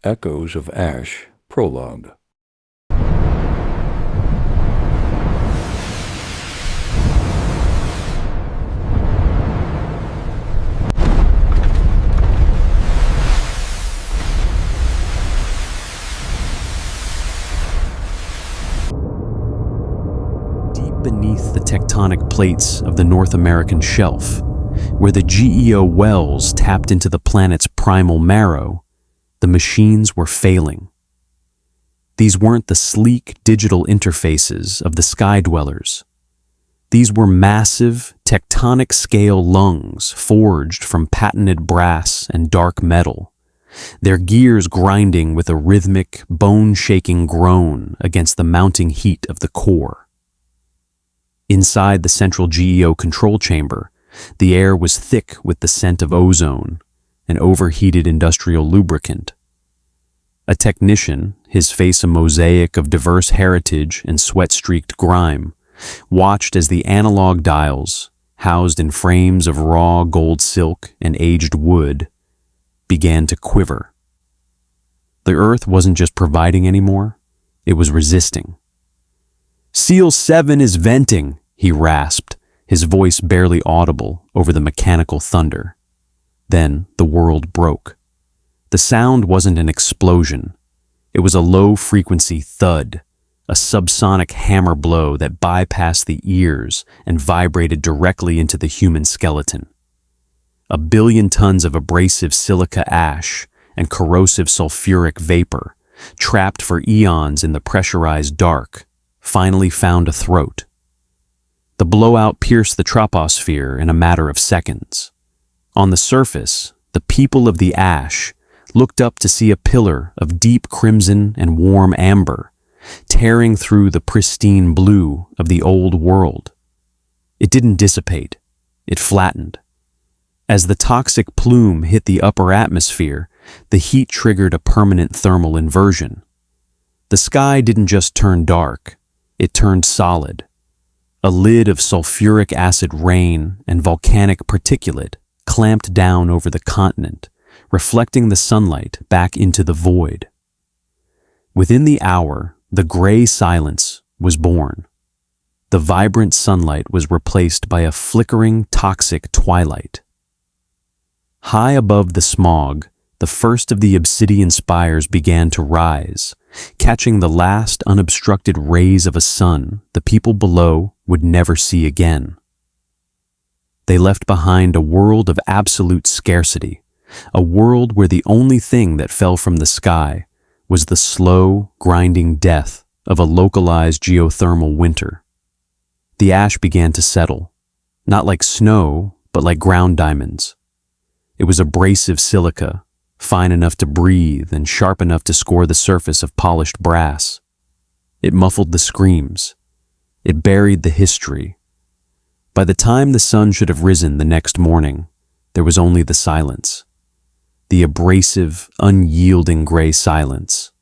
Echoes of Ash, Prologue. Deep beneath the tectonic plates of the North American shelf, where the GEO wells tapped into the planet's primal marrow, the machines were failing. These weren't the sleek digital interfaces of the sky dwellers. These were massive, tectonic-scale lungs forged from patented brass and dark metal, their gears grinding with a rhythmic, bone-shaking groan against the mounting heat of the core. Inside the central GEO control chamber, the air was thick with the scent of ozone, an overheated industrial lubricant. A technician, his face a mosaic of diverse heritage and sweat-streaked grime, watched as the analog dials, housed in frames of raw gold silk and aged wood, began to quiver. The Earth wasn't just providing anymore, it was resisting. "Seal 7 is venting," he rasped, his voice barely audible over the mechanical thunder. Then the world broke. The sound wasn't an explosion. It was a low-frequency thud, a subsonic hammer blow that bypassed the ears and vibrated directly into the human skeleton. 1 billion tons of abrasive silica ash and corrosive sulfuric vapor, trapped for eons in the pressurized dark, finally found a throat. The blowout pierced the troposphere in a matter of seconds. On the surface, the people of the ash looked up to see a pillar of deep crimson and warm amber, tearing through the pristine blue of the old world. It didn't dissipate, it flattened. As the toxic plume hit the upper atmosphere, the heat triggered a permanent thermal inversion. The sky didn't just turn dark, it turned solid. A lid of sulfuric acid rain and volcanic particulate clamped down over the continent, reflecting the sunlight back into the void. Within the hour, the gray silence was born. The vibrant sunlight was replaced by a flickering, toxic twilight. High above the smog, the first of the obsidian spires began to rise, catching the last unobstructed rays of a sun the people below would never see again. They left behind a world of absolute scarcity, a world where the only thing that fell from the sky was the slow, grinding death of a localized geothermal winter. The ash began to settle, not like snow, but like ground diamonds. It was abrasive silica, fine enough to breathe and sharp enough to score the surface of polished brass. It muffled the screams. It buried the history. By the time the sun should have risen the next morning, there was only the silence. The abrasive, unyielding gray silence.